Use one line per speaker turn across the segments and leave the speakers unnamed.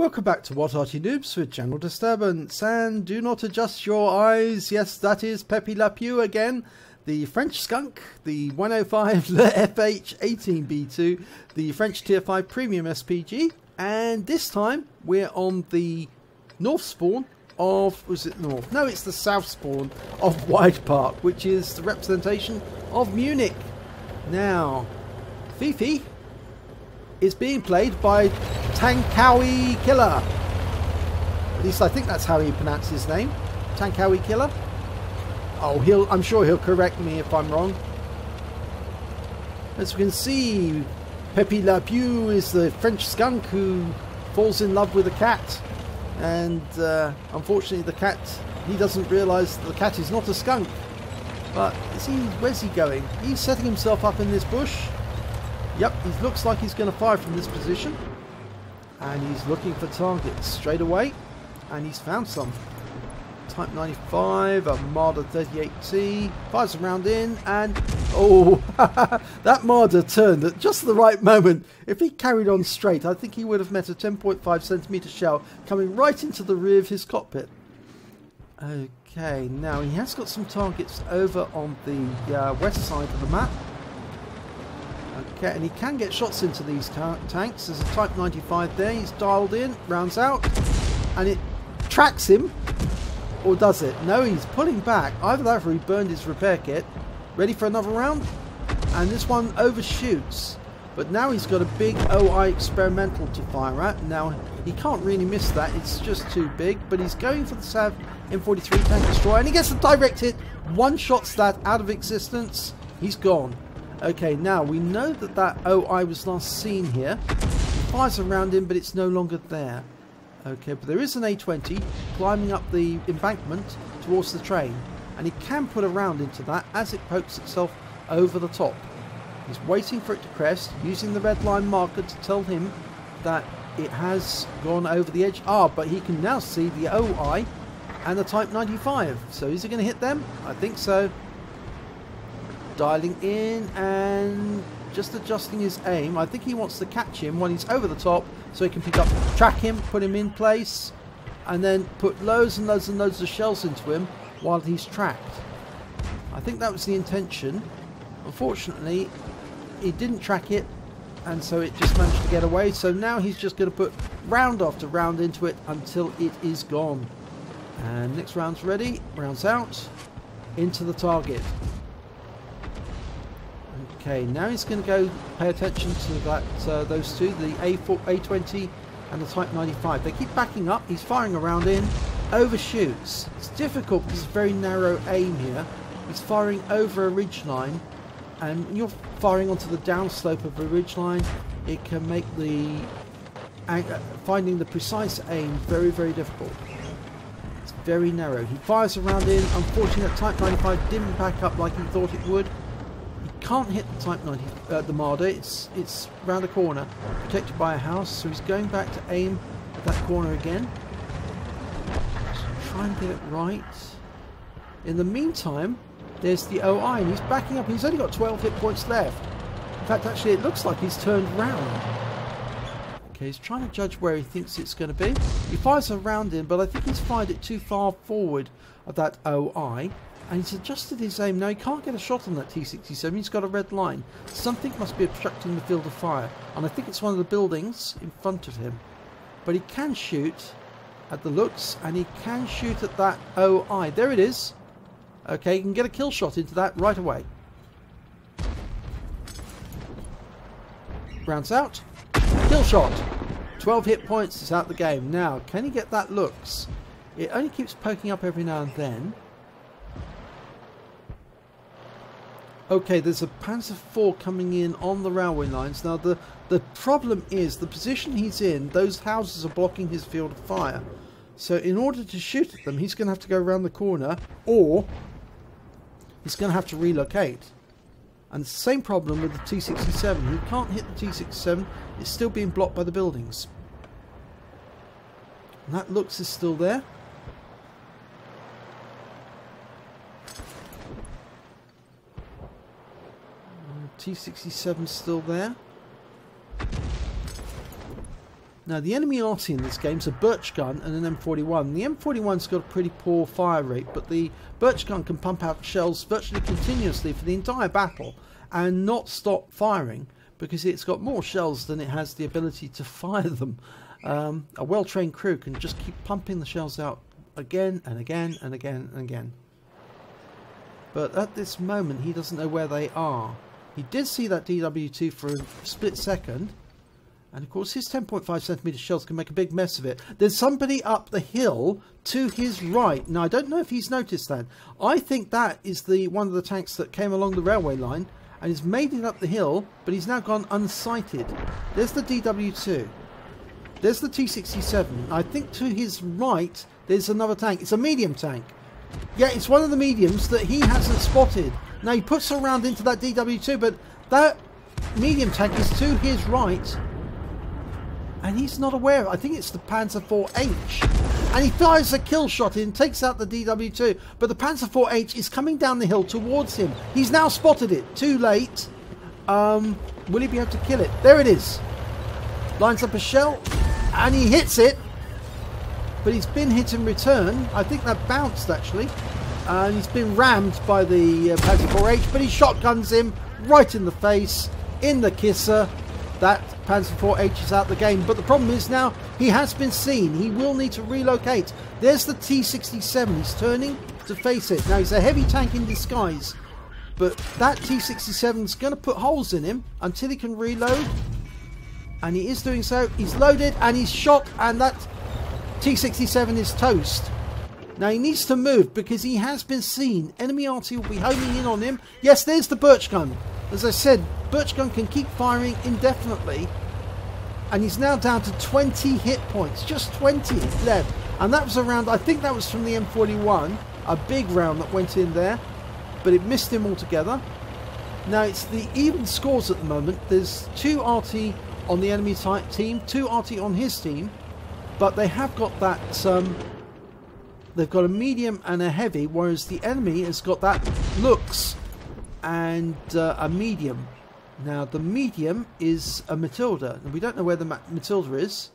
Welcome back to What Arty Noobs with General Disturbance, and do not adjust your eyes. Yes, that is Pepe Le Pew again, the French skunk, the 105 leFH18B2, the French Tier 5 Premium SPG, and this time we're on the north spawn of, was it north? No, it's the south spawn of Widepark, which is the representation of Munich. Now, Fifi is being played by Tankawi Killer. At least I think that's how he pronounces his name. Tankawi Killer. Oh, I'm sure he'll correct me if I'm wrong. As we can see, Pepe Le Pew is the French skunk who falls in love with a cat. And unfortunately the cat, he doesn't realise the cat is not a skunk. But where's he going? He's setting himself up in this bush. Yep, he looks like he's going to fire from this position. And he's looking for targets straight away. And he's found some. Type 95, a Marder 38T. Fires a round in and... oh, that Marder turned at just the right moment. If he carried on straight, I think he would have met a 10.5 centimetre shell coming right into the rear of his cockpit. Okay, now he has got some targets over on the west side of the map. Okay, and he can get shots into these tanks. There's a Type 95 there. He's dialed in, rounds out, and it tracks him. Or does it? No, he's pulling back. Either that or he burned his repair kit. Ready for another round? And this one overshoots. But now he's got a big OI experimental to fire at. Now, he can't really miss that. It's just too big. But he's going for the Sav M43 tank destroyer. And he gets a direct hit. One shots that out of existence. He's gone. Okay, now we know that that OI was last seen here. He fires around him, but it's no longer there. Okay, but there is an A20 climbing up the embankment towards the train. And he can put a round into that as it pokes itself over the top. He's waiting for it to crest, using the red line marker to tell him that it has gone over the edge. Ah, but he can now see the OI and the Type 95. So is he going to hit them? I think so. Dialing in and just adjusting his aim. I think he wants to catch him when he's over the top so he can pick up, track him, put him in place, and then put loads and loads and loads of shells into him while he's tracked. I think that was the intention. Unfortunately, he didn't track it, and so it just managed to get away. So now he's just going to put round after round into it until it is gone. And next round's ready. Rounds out into the target. Okay, now he's going to go pay attention to that those two, the A20 and the Type 95. They keep backing up. He's firing around in, overshoots. It's difficult because it's very narrow aim here. He's firing over a ridgeline, and when you're firing onto the downslope of a ridgeline, it can make the finding the precise aim very, very difficult. It's very narrow. He fires around in. Unfortunately, that Type 95 didn't back up like he thought it would. Can't hit the Type 90, the Marder. It's round a corner, protected by a house. So he's going back to aim at that corner again. So try and get it right. In the meantime, there's the OI, and he's backing up. He's only got 12 hit points left. In fact, actually, it looks like he's turned round. Okay, he's trying to judge where he thinks it's going to be. He fires a round in, but I think he's fired it too far forward of that OI. And he's adjusted his aim. Now he can't get a shot on that T-67. He's got a red line. Something must be obstructing the field of fire. And I think it's one of the buildings in front of him. But he can shoot at the looks. And he can shoot at that OI. There it is. Okay, he can get a kill shot into that right away. Rounds out. Kill shot. 12 hit points is out the game. Now, can he get that looks? It only keeps poking up every now and then. Okay, there's a Panzer IV coming in on the railway lines. Now, the problem is the position he's in, those houses are blocking his field of fire. So in order to shoot at them, he's going to have to go around the corner, or he's going to have to relocate. And the same problem with the T-67. He can't hit the T-67. It's still being blocked by the buildings. And that looks is still there. T-67 still there. Now the enemy Arty in this game is a birch gun and an M41. The M41's got a pretty poor fire rate, but the birch gun can pump out shells virtually continuously for the entire battle and not stop firing, because it's got more shells than it has the ability to fire them. A well-trained crew can just keep pumping the shells out again and again and again and again. But at this moment he doesn't know where they are. He did see that DW2 for a split second, and of course his 10.5cm shells can make a big mess of it. There's somebody up the hill to his right. Now I don't know if he's noticed that. I think that is one of the tanks that came along the railway line and he's made it up the hill, but he's now gone unsighted. There's the DW2. There's the T67. I think to his right there's another tank. It's a medium tank. Yeah, it's one of the mediums that he hasn't spotted. Now he puts around into that DW2, but that medium tank is to his right and he's not aware. I think it's the Panzer IV-H, and he fires a kill shot in, takes out the DW2, but the Panzer IV-H is coming down the hill towards him. He's now spotted it. Too late. Will he be able to kill it? There it is. Lines up a shell and he hits it, but he's been hit in return. I think that bounced actually, and he's been rammed by the Panzer IV-H, but he shotguns him right in the face, in the kisser. That Panzer IV-H is out the game, but the problem is now he has been seen. He will need to relocate. There's the T67. He's turning to face it. Now he's a heavy tank in disguise, but that T67 is going to put holes in him until he can reload, and he is doing so. He's loaded and he's shot, and that T67 is toast. Now he needs to move because he has been seen. Enemy Arty will be homing in on him. Yes, there's the birch gun. As I said, birch gun can keep firing indefinitely, and he's now down to 20 hit points, just 20 left, and that was around, I think that was from the M41, a big round that went in there, but it missed him altogether. Now it's the even scores at the moment. There's 2 Arty on the enemy team, 2 Arty on his team, but they have got that they've got a medium and a heavy, whereas the enemy has got that looks and a medium. Now the medium is a Matilda, and we don't know where the Matilda is.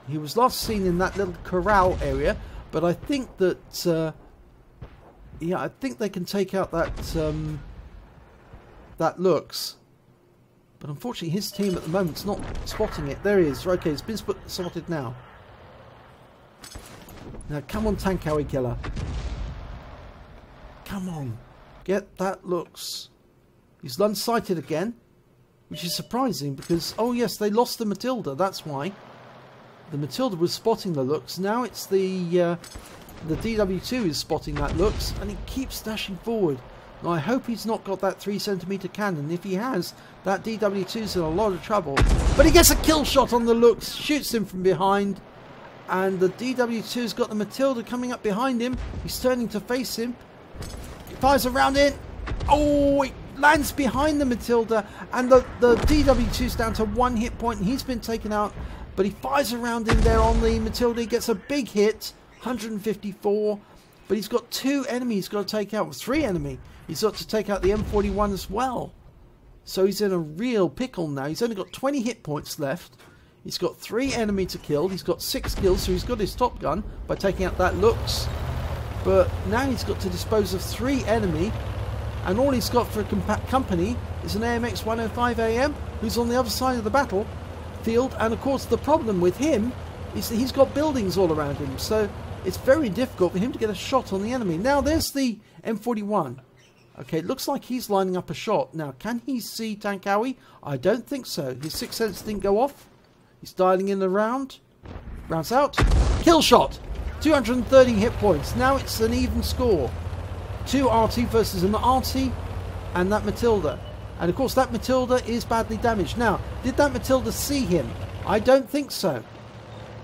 He was last seen in that little corral area, but I think that yeah, I think they can take out that that looks, but unfortunately his team at the moment's not spotting it. There he is. Okay, it's been spotted now. Now come on, tank Howie killer, come on. Get that looks. He's unsighted again, which is surprising because, oh yes, they lost the Matilda. That's why. The Matilda was spotting the looks. Now it's the DW2 is spotting that looks, and he keeps dashing forward. Now I hope he's not got that 3cm cannon. If he has, that DW2's in a lot of trouble. But he gets a kill shot on the looks, shoots him from behind, and the DW2's got the Matilda coming up behind him. He's turning to face him. Fires around it. Oh, it lands behind the Matilda, and the DW2's down to 1 hit point, and he's been taken out, but he fires around in there on the Matilda. He gets a big hit, 154, but he's got 2 enemies he's got to take out, 3 enemy. He's got to take out the M41 as well. So he's in a real pickle now. He's only got 20 hit points left. He's got 3 enemy to kill. He's got 6 kills, so he's got his top gun by taking out that looks. But now he's got to dispose of 3 enemy, and all he's got for a company is an AMX 105AM, who's on the other side of the battlefield. And of course the problem with him is that he's got buildings all around him, so it's very difficult for him to get a shot on the enemy. Now there's the M41. Okay, it looks like he's lining up a shot. Now can he see Tank Howie? I don't think so. His 6th sense didn't go off. He's dialing in the round. Rounds out. Kill shot. 230 hit points. Now it's an even score. 2 Arty versus an Arty and that Matilda. And of course that Matilda is badly damaged. Now, did that Matilda see him? I don't think so.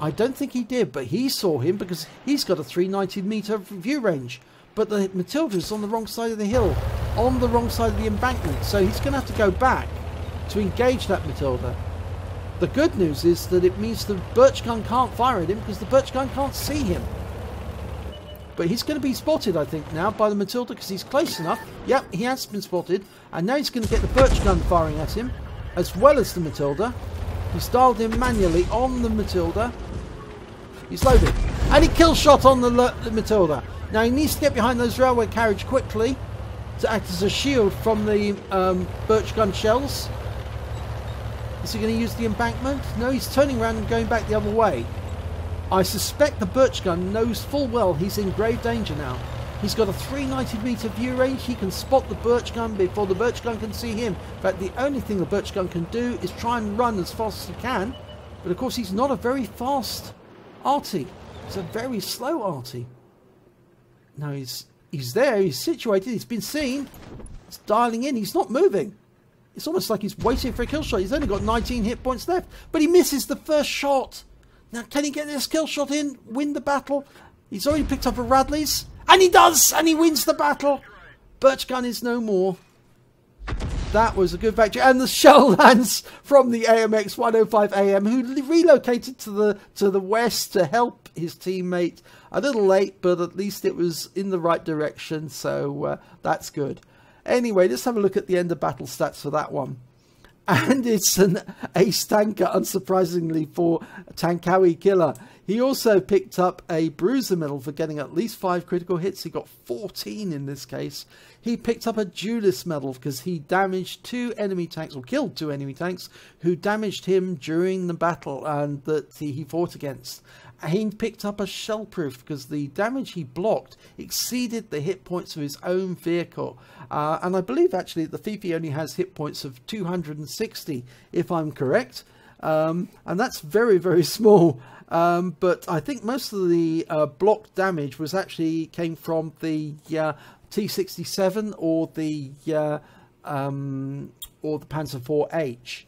I don't think he did, but he saw him because he's got a 390 meter view range. But the Matilda is on the wrong side of the hill, on the wrong side of the embankment. So he's going to have to go back to engage that Matilda. The good news is that it means the birch gun can't fire at him because the birch gun can't see him. But he's going to be spotted, I think, now by the Matilda because he's close enough. Yep, he has been spotted. And now he's going to get the birch gun firing at him as well as the Matilda. He's dialed in manually on the Matilda. He's loaded. And he kill shot on the Matilda. Now he needs to get behind those railway carriage quickly to act as a shield from the birch gun shells. Is he going to use the embankment? No, he's turning around and going back the other way. I suspect the birch gun knows full well he's in grave danger now. He's got a 390 meter view range. He can spot the birch gun before the birch gun can see him. In fact, the only thing the birch gun can do is try and run as fast as he can. But of course, he's not a very fast Arty. He's a very slow Arty. Now he's there. He's situated. He's been seen. He's dialing in. He's not moving. It's almost like he's waiting for a kill shot. He's only got 19 hit points left. But he misses the first shot. Now, can he get this kill shot in? Win the battle? He's already picked up a Radleys. And he does! And he wins the battle! Birch gun is no more. That was a good victory. And the shell lands from the AMX 105AM, who relocated to the west to help his teammate. A little late, but at least it was in the right direction. So that's good. Anyway, let's have a look at the end of battle stats for that one. And it's an ace tanker, unsurprisingly, for Tankawi Killer. He also picked up a bruiser medal for getting at least 5 critical hits. He got 14 in this case. He picked up a duelist medal because he damaged 2 enemy tanks, or killed 2 enemy tanks, who damaged him during the battle and that he fought against. He picked up a shell proof because the damage he blocked exceeded the hit points of his own vehicle. And I believe actually the Fifi only has hit points of 260, if I'm correct. And that's very, very small. But I think most of the block damage was actually came from the T67 or the Panzer IV-H.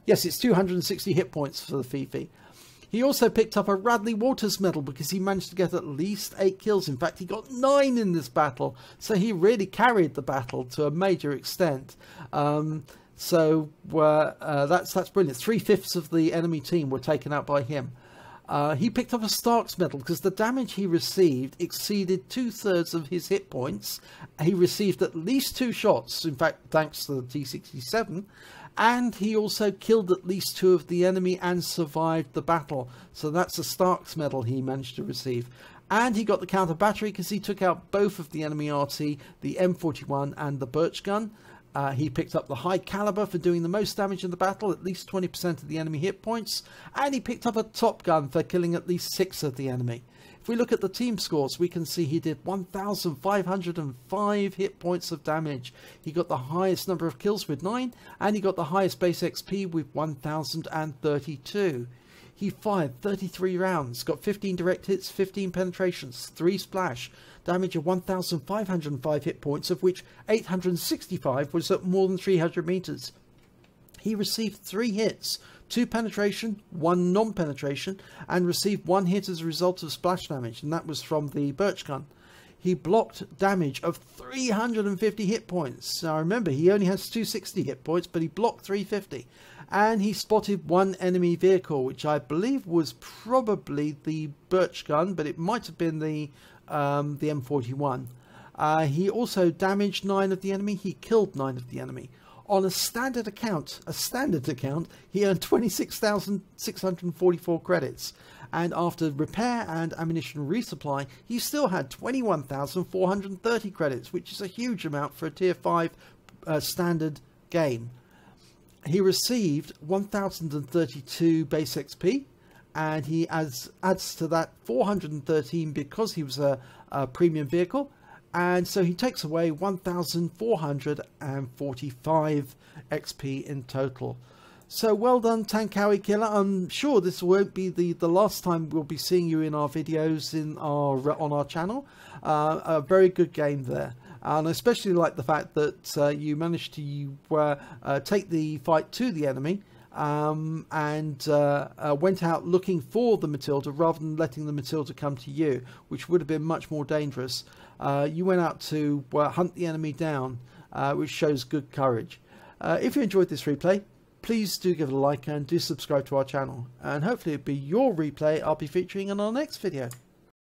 Yes, it's 260 hit points for the Fifi. He also picked up a Radley Walters Medal because he managed to get at least 8 kills. In fact, he got 9 in this battle. So he really carried the battle to a major extent. That's brilliant. 3/5 of the enemy team were taken out by him. He picked up a Stark's Medal because the damage he received exceeded 2/3 of his hit points. He received at least 2 shots, in fact, thanks to the T67. And he also killed at least 2 of the enemy and survived the battle. So that's a Stark's Medal he managed to receive. And he got the counter battery because he took out both of the enemy RT, the M41 and the birch gun. He picked up the high caliber for doing the most damage in the battle, at least 20% of the enemy hit points. And he picked up a top gun for killing at least 6 of the enemy. If we look at the team scores, we can see he did 1,505 hit points of damage. He got the highest number of kills with 9, and he got the highest base XP with 1,032. He fired 33 rounds, got 15 direct hits, 15 penetrations, 3 splash, damage of 1,505 hit points, of which 865 was at more than 300 meters. He received 3 hits, 2 penetration, 1 non-penetration, and received 1 hit as a result of splash damage, and that was from the birch gun. He blocked damage of 350 hit points. Now remember, he only has 260 hit points, but he blocked 350. And he spotted 1 enemy vehicle, which I believe was probably the birch gun, but it might have been the M41. He also damaged 9 of the enemy. He killed 9 of the enemy. On a standard account, he earned 26,644 credits. And after repair and ammunition resupply, he still had 21,430 credits, which is a huge amount for a tier 5 standard game. He received 1,032 base XP, and he adds to that 413 because he was a premium vehicle. And so he takes away 1,445 XP in total. So well done, Tankawi Killer. I'm sure this won't be the last time we'll be seeing you in our videos on our channel. A very good game there. And I especially like the fact that you managed to take the fight to the enemy and went out looking for the Matilda rather than letting the Matilda come to you, which would have been much more dangerous. You went out to hunt the enemy down, which shows good courage. If you enjoyed this replay, please do give it a like and do subscribe to our channel. And hopefully it'll be your replay I'll be featuring in our next video.